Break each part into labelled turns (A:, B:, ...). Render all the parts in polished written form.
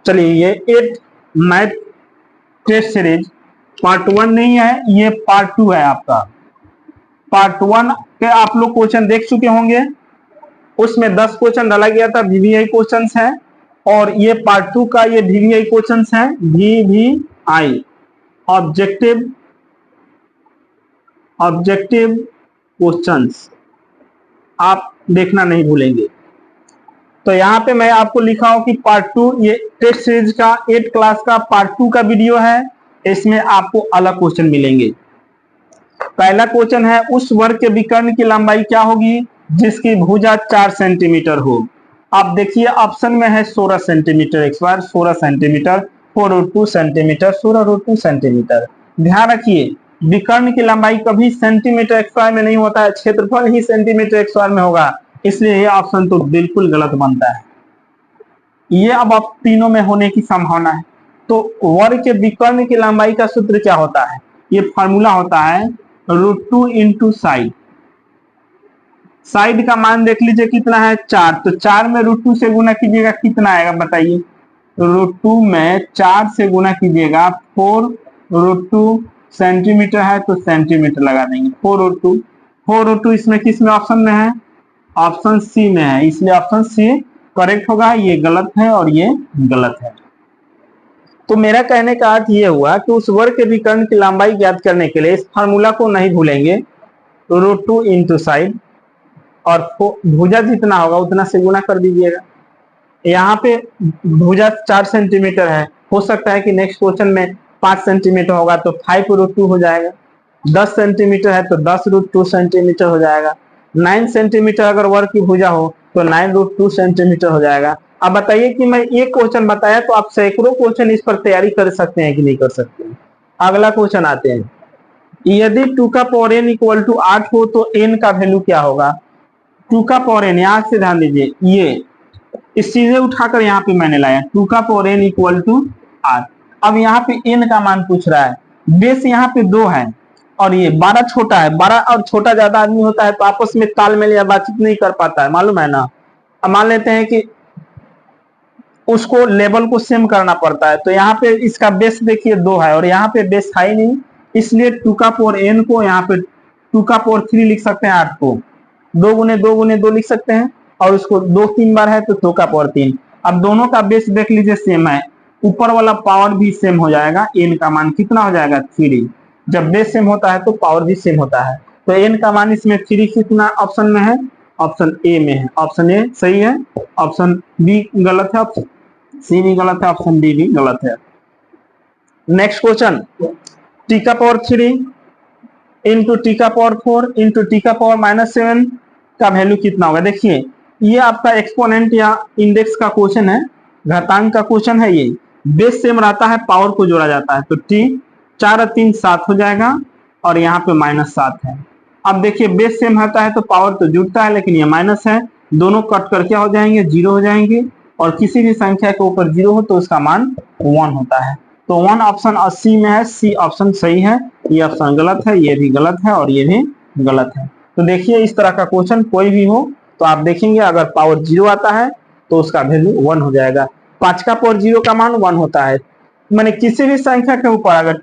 A: चलिए ये 8 math test series part 1 नहीं है, ये पार्ट 2 है आपका। पार्ट 1 के आप लोग क्वेश्चन देख चुके होंगे, उसमें 10 क्वेश्चन डाला गया था, वीवीआई क्वेश्चंस हैं। और ये पार्ट 2 का ये वीवीआई क्वेश्चंस हैं, वीवीआई ऑब्जेक्टिव क्वेश्चंस, आप देखना नहीं भूलेंगे। तो यहाँ पे मैं आपको लिखा हूं कि पार्ट 2 ये टेस्ट सीरीज का 8 क्लास का पार्ट 2 का वीडियो है, इसमें आपको अलग क्वेश्चन मिलेंगे। पहला क्वेश्चन है, उस वर्ग के विकर्ण की लंबाई क्या होगी जिसकी भुजा 4 सेंटीमीटर हो। आप देखिए ऑप्शन में है 16 सेंटीमीटर x बार 16 सेंटीमीटर 4√2 सेंटीमीटर 16√2 सेंटीमीटर। ध्यान रखिए विकर्ण की लंबाई कभी सेंटीमीटर एक्स में नहीं होता है, क्षेत्रफल ही सेंटीमीटर एक्स में होगा, इसलिए ये ऑप्शन तो बिल्कुल गलत बनता है। ये अब आप तीनों में होने की संभावना है। तो वर्ग के विकर्ण की लंबाई का सूत्र क्या होता है, ये फार्मूला होता है √2 इंटू साइड। साइड का मान देख लीजिए कितना है 4, तो 4 में √2 से गुना कीजिएगा कितना आएगा बताइए। √2 में 4 से गुना कीजिएगा 4√2 सेंटीमीटर है तो सेंटीमीटर लगा देंगे 4√2 इसमें किस में ऑप्शन में है, ऑप्शन सी में है, इसलिए ऑप्शन सी करेक्ट होगा। ये गलत है और ये गलत है। तो मेरा कहने का अर्थ ये हुआ कि उस वर्ग के विकर्ण की लंबाई ज्ञात करने के लिए इस फार्मूला को नहीं भूलेंगे, √2 इंटू साइड और भुजा जितना होगा उतना से गुना कर दीजिएगा। यहाँ पे भुजा 4 सेंटीमीटर है, हो सकता है कि नेक्स्ट क्वेश्चन में 5 सेंटीमीटर होगा तो 5√2 हो जाएगा। 10 सेंटीमीटर है तो 10√2 सेंटीमीटर हो जाएगा। 9 सेंटीमीटर अगर वर्ग की भुजा हो तो 9√2 सेंटीमीटर हो जाएगा। अब बताइए कि मैं एक क्वेश्चन बताया तो आप सैकड़ों क्वेश्चन इस पर तैयारी कर सकते हैं कि नहीं कर सकते हैं। अगला क्वेश्चन आते हैं, यदि 2 का पावर n इक्वल टू 8 हो तो n का वैल्यू क्या होगा। 2 का पावर n, यहां से ध्यान दीजिए, ये इस चीजें उठाकर यहाँ पे मैंने लाया 2 का पावर n इक्वल टू 8। अब यहाँ पे n का मान पूछ रहा है, बेस यहाँ पे 2 है और ये 12 छोटा है, 12 और छोटा ज्यादा आदमी होता है तो आपस में तालमेल या बातचीत नहीं कर पाता है, मालूम है ना। अब मान लेते हैं कि उसको लेवल को सेम करना पड़ता है, तो यहाँ पे इसका बेस देखिए 2 है और यहाँ पे बेस है ही नहीं, इसलिए 2 का पावर n को यहाँ पे 2 का पावर 3 लिख सकते हैं, 8 को 2 गुने 2 गुने 2 लिख सकते हैं और उसको 2 3 बार है तो 2 का पावर 3। अब दोनों का बेस देख लीजिए सेम है, ऊपर वाला पावर भी सेम हो जाएगा, n का मान कितना हो जाएगा 3। जब बेस सेम होता है तो पावर भी सेम होता है, तो n का मान इसमें 3 कितना ऑप्शन में है, ऑप्शन ए में है। ऑप्शन ए सही है, ऑप्शन बी गलत है, ऑप्शन सी भी गलत है, ऑप्शन डी भी गलत है। नेक्स्ट क्वेश्चन, t का पावर 3 इंटू t का पावर 4 इंटू t का पावर -7 का वैल्यू कितना होगा। देखिए ये आपका एक्सपोनेंट या इंडेक्स का क्वेश्चन है, घातांक का क्वेश्चन है। ये बेस सेम रहता है, पावर को जोड़ा जाता है, तो t 4 और 3 7 हो जाएगा और यहाँ पे -7 है। अब देखिए बेस सेम होता है तो पावर तो जुड़ता है, लेकिन ये माइनस है, दोनों कट कर क्या हो जाएंगे 0 हो जाएंगे और किसी भी संख्या के ऊपर 0 हो तो उसका मान 1 होता है। तो 1 ऑप्शन सी में है, सी ऑप्शन सही है, ये ऑप्शन गलत है, ये भी गलत है और ये भी गलत है। तो देखिए इस तरह का क्वेश्चन कोई भी हो तो आप देखेंगे अगर पावर 0 आता है तो उसका वैल्यू 1 हो जाएगा। 5 का पावर 0 का मान 1 होता है, माने किसी भी संख्या के ऊपर अगर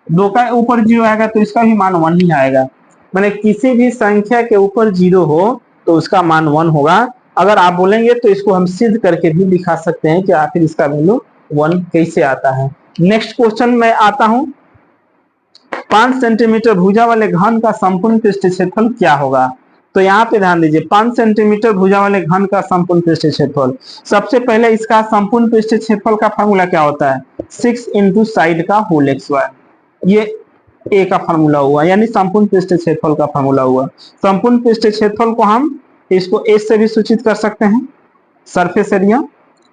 A: 2 का ऊपर 0 आएगा तो इसका भी मान 1 ही आएगा, माने किसी भी संख्या के ऊपर 0 हो तो उसका मान 1 होगा। अगर आप बोलेंगे तो इसको हम सिद्ध करके भी दिखा सकते हैं कि आखिर इसका वैल्यू 1 कैसे आता है। नेक्स्ट क्वेश्चन में आता हूं, 5 सेंटीमीटर भुजा वाले घन का संपूर्ण पृष्ठ क्षेत्रफल क्या होगा। तो यहाँ पे ध्यान दीजिए 5 सेंटीमीटर भुजा वाले घन का संपूर्ण पृष्ठ क्षेत्रफल, सबसे पहले इसका संपूर्ण पृष्ठ क्षेत्रफल का फार्मूला क्या होता है 6 इंटू साइड का होल x², ये ए का फार्मूला हुआ, यानी संपूर्ण पृष्ठ क्षेत्रफल का फार्मूला हुआ। संपूर्ण पृष्ठ क्षेत्रफल को हम इसको एस से भी सूचित कर सकते हैं, सरफेस एरिया।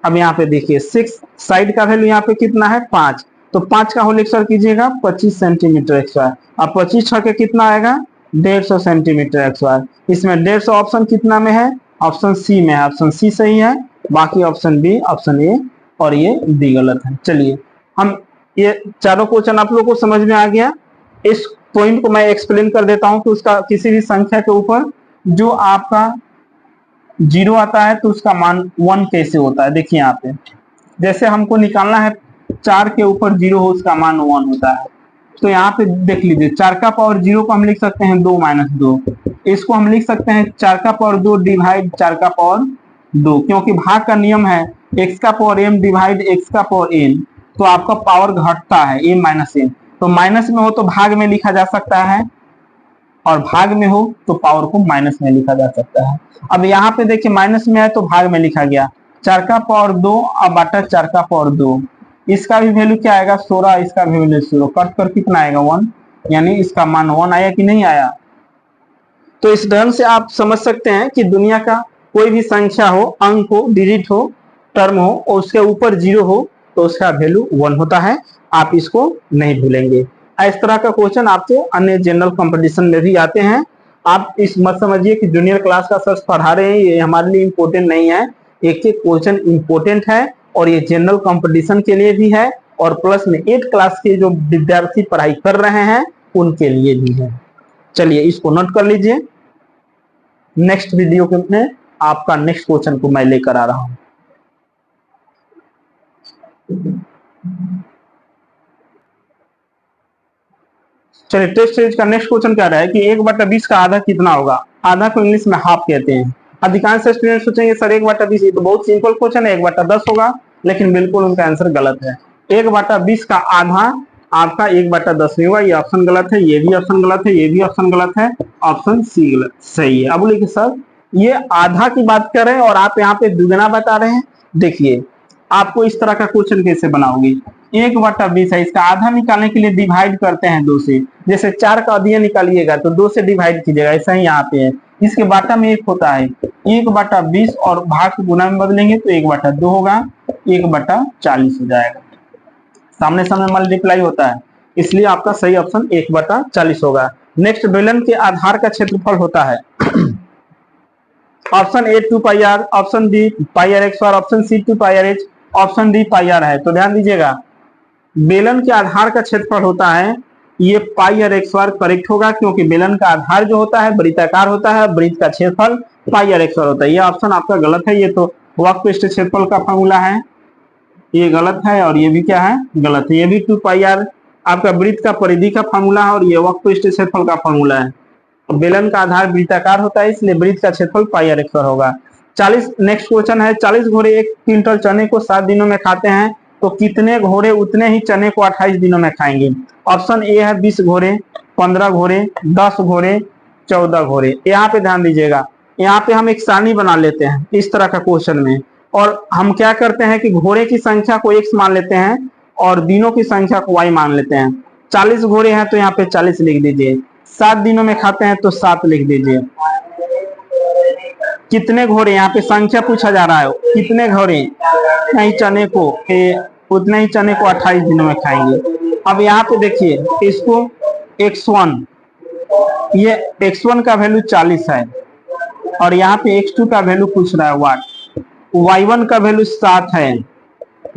A: अब यहाँ पे देखिए 6 साइड का वैल्यू यहाँ पे कितना है 5, तो 5 का होल x² कीजिएगा 25 सेंटीमीटर x²। अब 25 छके कितना आएगा 150 सेंटीमीटर x²। इसमें 150 ऑप्शन कितना में है, ऑप्शन सी में है, ऑप्शन सी सही है, बाकी ऑप्शन बी ऑप्शन ए और ये डी गलत है। चलिए हम ये चारों क्वेश्चन आप लोगों को समझ में आ गया। इस पॉइंट को मैं एक्सप्लेन कर देता हूं कि उसका किसी भी संख्या के ऊपर जो आपका 0 आता है तो उसका मान 1 कैसे होता है। देखिए यहाँ पे जैसे हमको निकालना है 4 के ऊपर 0 हो उसका मान 1 होता है। तो यहाँ पे देख लीजिए 4 का पावर 0 को हम लिख सकते हैं 2 माइनस 2, इसको हम लिख सकते हैं 4 का पावर 2 डिवाइड 4 का पावर 2, क्योंकि भाग का नियम है x का पावर m डिवाइड x का पावर n, तो आपका पावर घटता है m माइनस n, तो माइनस में हो तो भाग में लिखा जा सकता है और भाग में हो तो पावर को माइनस में लिखा जा सकता है। अब यहाँ पे देखिए माइनस में है तो भाग में लिखा गया 4 का पावर 2 अब बटा 4 का पावर 2, इसका भी वैल्यू क्या आएगा 16, इसका भी वैल्यू 16, कट कर कितना आएगा 1, यानी इसका मान 1 आया कि नहीं आया। तो इस ढंग से आप समझ सकते हैं कि दुनिया का कोई भी संख्या हो, अंक हो, डिजिट हो, टर्म हो और उसके ऊपर 0 हो तो उसका वैल्यू 1 होता है, आप इसको नहीं भूलेंगे। इस तरह का क्वेश्चन आपको अन्य जनरल कंपटीशन में भी आते हैं। आप इस मत समझिए कि जूनियर क्लास का सर पढ़ा रहे हैं ये हमारे लिए इम्पोर्टेंट नहीं है, एक एक क्वेश्चन इम्पोर्टेंट है और ये जनरल कंपटीशन के लिए भी है और प्लस में 8 क्लास के जो विद्यार्थी पढ़ाई कर रहे हैं उनके लिए भी है। चलिए इसको नोट कर लीजिए, नेक्स्ट वीडियो में आपका नेक्स्ट क्वेश्चन को मैं लेकर आ रहा हूं। चलिए टेस्ट सीरीज का नेक्स्ट क्वेश्चन क्या रहा है कि 1/20 का आधा कितना होगा। आधा को इंग्लिश में हाफ कहते हैं। अधिकांश स्टूडेंट सोचेंगे सर 1/20 ये तो बहुत सिंपल क्वेश्चन है, 1/10 होगा, लेकिन बिल्कुल उनका आंसर गलत है। 1/20 का आधा आपका 1/10 नहीं होगा, ये ऑप्शन गलत है, ये भी ऑप्शन गलत है, ये भी ऑप्शन गलत है, ऑप्शन सी गलत सही है। अब बोलिए कि सर ये आधा की बात कर रहे हैं और आप यहाँ पे दुगना बता रहे हैं। देखिए आपको इस तरह का क्वेश्चन कैसे बनाओगे, 1/20 है, इसका आधा निकालने के लिए डिवाइड करते हैं 2 से, जैसे 4 का आधा निकालिएगा तो 2 से डिवाइड कीजिएगा, ऐसा ही यहाँ पे है। इसके बाटा में 1 होता है, 1/20 और भाग को गुना में बदलेंगे तो 1/2 होगा, 1/40 हो जाएगा, सामने सामने मल्टीप्लाई होता है, इसलिए आपका सही ऑप्शन 1/40 होगा। नेक्स्ट बेलन के आधार का क्षेत्रफल होता है option A 2 pi r, option B pi r x bar, option C 2 pi r h, option D pi r है। तो ध्यान दीजिएगा बेलन के आधार का क्षेत्रफल होता है ये पाई आर एक्स बार करेक्ट होगा, क्योंकि बेलन का आधार जो होता है वृत्ताकार होता है, वृत्त का क्षेत्रफल पाई आर एक्स बार होता है। ये ऑप्शन आपका गलत है, ये तो वक्रपृष्ठ क्षेत्रफल का फॉर्मूला है, ये गलत है और ये भी क्या है गलत है। ये भी 2 पाई आर आपका वृत्त का परिधि का फॉर्मूला है और ये वक्रपृष्ठ क्षेत्रफल का फॉर्मूला है। बेलन का आधार वृत्ताकार होता है इसलिए वृत्त का क्षेत्रफल पाई आर एक्स होगा। 40 नेक्स्ट क्वेश्चन है 40 घोड़े 1 क्विंटल चने को 7 दिनों में खाते हैं तो कितने घोड़े उतने ही चने को 28 दिनों में खाएंगे। ऑप्शन ए है 20 घोड़े, 15 घोड़े, 10 घोड़े, 14 घोड़े। यहाँ पे ध्यान दीजिएगा, यहाँ पे हम एक सारणी बना लेते हैं इस तरह का क्वेश्चन में, और हम क्या करते हैं कि घोड़े की संख्या को x मान लेते हैं और दिनों की संख्या को y मान लेते हैं। 40 घोड़े हैं तो यहाँ पे 40 लिख दीजिए, 7 दिनों में खाते हैं तो 7 लिख दीजिए। कितने घोड़े, यहाँ पे संख्या पूछा जा रहा है, कितने घोड़े नहीं चने को उतने ही चने को 28 दिनों में खाएंगे। अब यहाँ पे देखिए इसको x1, ये x1 का वैल्यू 40 है और यहाँ पे x2 का वैल्यू पूछ रहा है वाट, y1 का वैल्यू 7 है,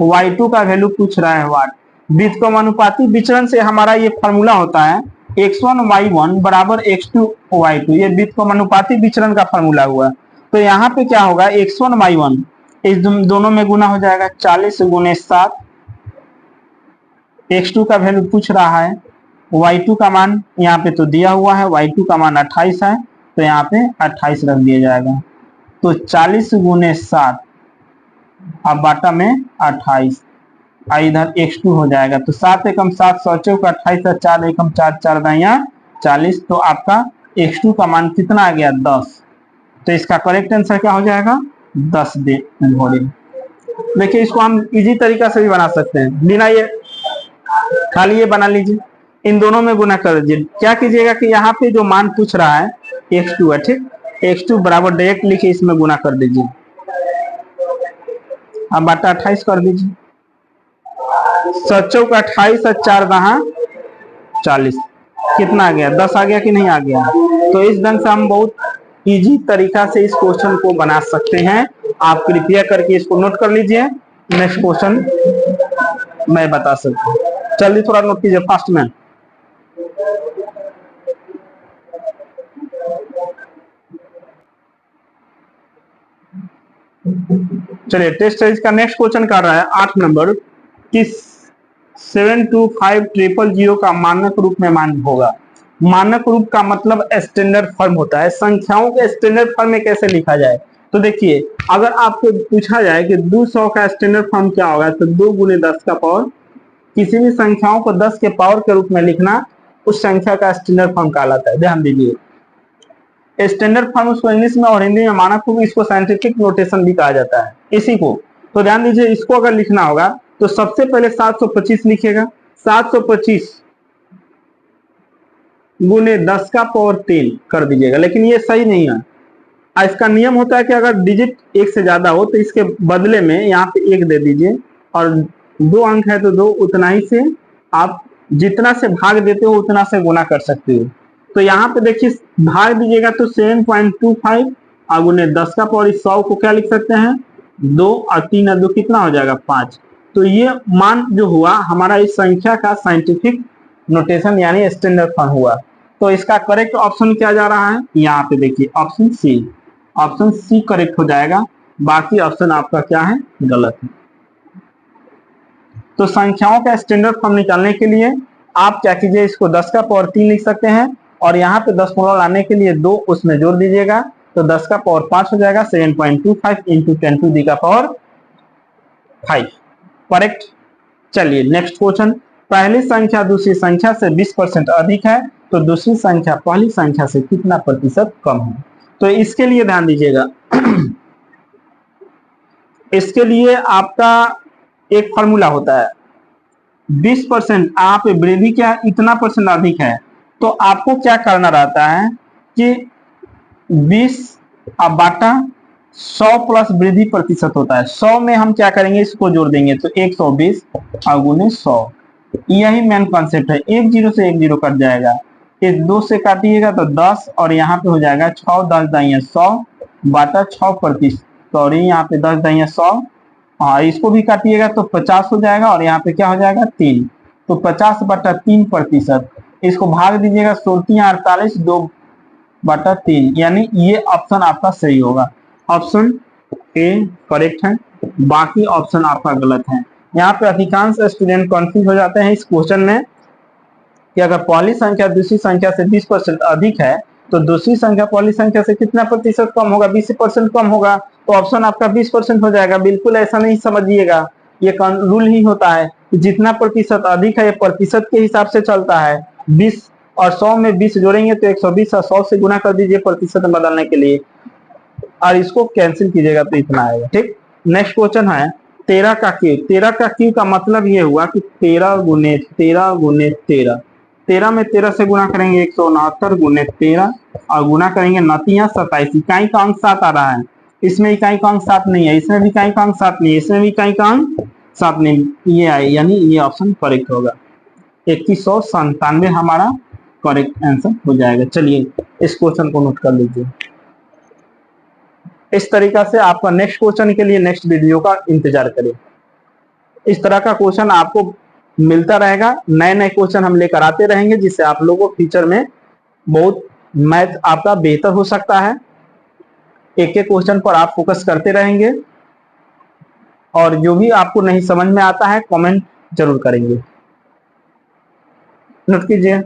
A: y2 का वैल्यू पूछ रहा है वाट। व्युत्क्रमानुपाती विचरण से हमारा ये फॉर्मूला होता है x1 y1 बराबर x2 y2, ये व्युत्क्रमानुपाती विचरण का फॉर्मूला हुआ। तो यहाँ पे क्या होगा x1 y1 इस दोनों में गुना हो जाएगा 40 गुने 7, x2 का वैल्यू पूछ रहा है, y2 का मान यहाँ पे तो दिया हुआ है, y2 का मान 28 है तो यहाँ पे 28 रख दिया जाएगा। तो 40 गुने 7 अब बाटा में 28, इधर x2 हो जाएगा तो 7 एकम 7 7 28 है, 4 एकम 4 4 दाइया 40, तो आपका x2 का मान कितना आ गया 10। तो इसका करेक्ट आंसर क्या हो जाएगा 10 घोड़े। देखिए इसको हम इजी तरीका से भी बना सकते हैं, बिना ये खाली ये बना लीजिए, इन दोनों में गुना कर दीजिए। क्या कीजिएगा कि यहाँ पे जो मान पूछ रहा है x2 है, ठीक, x2 बराबर डायरेक्ट लिखे इसमें गुना कर दीजिए, अब बाटा 28 कर दीजिए, 7 चौक 28 और 4 दहा 40, कितना आ गया 10 आ गया कि नहीं आ गया। तो इस ढंग से हम बहुत इजी तरीका से इस क्वेश्चन को बना सकते हैं, आप कृपया करके इसको नोट कर लीजिए। नेक्स्ट क्वेश्चन मैं बता सकता हूँ, चलिए थोड़ा नोट कीजिए फास्ट में। चलिए टेस्ट सीरीज का नेक्स्ट क्वेश्चन कर रहा है 8 नंबर कि 7250000 का मानक रूप में मान होगा। मानक रूप का मतलब स्टैंडर्ड फॉर्म होता है। संख्याओं के स्टैंडर्ड फॉर्म में कैसे लिखा जाए, तो देखिए अगर आपको पूछा जाए कि 200 का स्टैंडर्ड फॉर्म क्या होगा, तो 2 गुने 10 का पावर, किसी भी संख्याओं को 10 के पावर के रूप में लिखना उस संख्या का स्टैंडर्ड फॉर्म कहलाता है। ध्यान दीजिए, स्टैंडर्ड फॉर्म उसको इंग्लिश में और हिंदी में मानक रूप, इसको साइंटिफिक नोटेशन भी कहा जाता है इसी को। तो ध्यान दीजिए, इसको अगर लिखना होगा तो सबसे पहले 725 लिखिएगा। 725 गुने 10 का पावर 3 कर दीजिएगा, लेकिन ये सही नहीं है। इसका नियम होता है कि अगर डिजिट एक से ज्यादा हो तो इसके बदले में यहाँ पे 1 दे दीजिए, और 2 अंक है तो 2, उतना ही से आप जितना से भाग देते हो उतना से गुना कर सकते हो। तो यहाँ पे देखिए भाग दीजिएगा तो 7.25 और गुने 10 का पावर 100 को क्या लिख सकते हैं 2, और 3 और 2 कितना हो जाएगा 5। तो ये मान जो हुआ हमारा इस संख्या का साइंटिफिक नोटेशन यानी स्टैंडर्ड फॉर्म हुआ। तो इसका करेक्ट ऑप्शन क्या जा रहा है, यहाँ पे देखिए option C. Option C correct हो जाएगा, बाकी ऑप्शन आपका क्या है गलत है। तो संख्याओं का स्टैंडर्ड फॉर्म निकालने के लिए आप क्या कीजिए, इसको 10 का पावर 3 लिख सकते हैं, और यहाँ पे 10 लाने के लिए 2 उसमें जोड़ दीजिएगा, तो 10 का पावर 5 हो जाएगा। 7.25 इंटू 10 टू दी का पावर 5 करेक्ट। चलिए नेक्स्ट क्वेश्चन, पहली संख्या दूसरी संख्या से 20% अधिक है तो दूसरी संख्या पहली संख्या से कितना प्रतिशत कम है। तो इसके लिए ध्यान दीजिएगा इसके लिए आपका एक फॉर्मूला होता है 20%। आप वृद्धि क्या इतना परसेंट अधिक है, तो आपको क्या करना रहता है कि 20 बाटा 100 प्लस वृद्धि प्रतिशत होता है। 100 में हम क्या करेंगे, इसको जोड़ देंगे तो 120 गुने 100। यही मेन कॉन्सेप्ट है। 1 0 से 1 0 कट जाएगा, इस 2 से काटिएगा तो 10, और यहाँ पे हो जाएगा 6 10 दाइया 100 बाटा 6%, सॉरी यहाँ पे 10 दाइया 100। हाँ इसको भी काटिएगा तो 50 हो जाएगा, और यहाँ पे क्या हो जाएगा 3, तो 50 बटा 3%। इसको भाग दीजिएगा 16 48 2 बटा 3, यानी ये ऑप्शन आपका सही होगा। ऑप्शन ए करेक्ट है, बाकी ऑप्शन आपका गलत है। यहाँ पे अधिकांश स्टूडेंट कंफ्यूज हो जाते हैं इस क्वेश्चन में कि अगर पहली संख्या दूसरी संख्या से 20% अधिक है तो दूसरी संख्या पहली संख्या से कितना प्रतिशत कम होगा, 20% कम होगा, तो ऑप्शन आपका 20% हो जाएगा। बिल्कुल ऐसा नहीं समझिएगा, ये रूल ही होता है कि जितना प्रतिशत अधिक है ये प्रतिशत के हिसाब से चलता है। 20 और 100 में 20 जोड़ेंगे तो 120, और 100 से गुना कर दीजिए प्रतिशत में बदलने के लिए, और इसको कैंसिल कीजिएगा तो इतना आएगा। ठीक, नेक्स्ट क्वेश्चन है 13 का क्यूब। 13 का क्यूब का मतलब ये हुआ कि 13 गुने 13 गुने 13। 13 में 13 से गुना करेंगे 169 गुने 13, और गुना करेंगे 9 27। इकाई का अंक 7 आ रहा है, इसमें इकाई का अंक 7 नहीं है, इसमें भी इकाई का अंक 7 नहीं है, इसमें भी इकाई का अंक 7 नहीं, ये आए, यानी ये ऑप्शन करेक्ट होगा। 2197 हमारा करेक्ट आंसर हो जाएगा। चलिए इस क्वेश्चन को नोट कर लीजिए। इस तरीका से आपका नेक्स्ट क्वेश्चन के लिए नेक्स्ट वीडियो का इंतजार करें। इस तरह का क्वेश्चन आपको मिलता रहेगा, नए नए क्वेश्चन हम लेकर आते रहेंगे, जिससे आप लोगों को फ्यूचर में बहुत मैथ आपका बेहतर हो सकता है। एक एक क्वेश्चन पर आप फोकस करते रहेंगे, और जो भी आपको नहीं समझ में आता है कमेंट जरूर करेंगे। नोट कीजिए।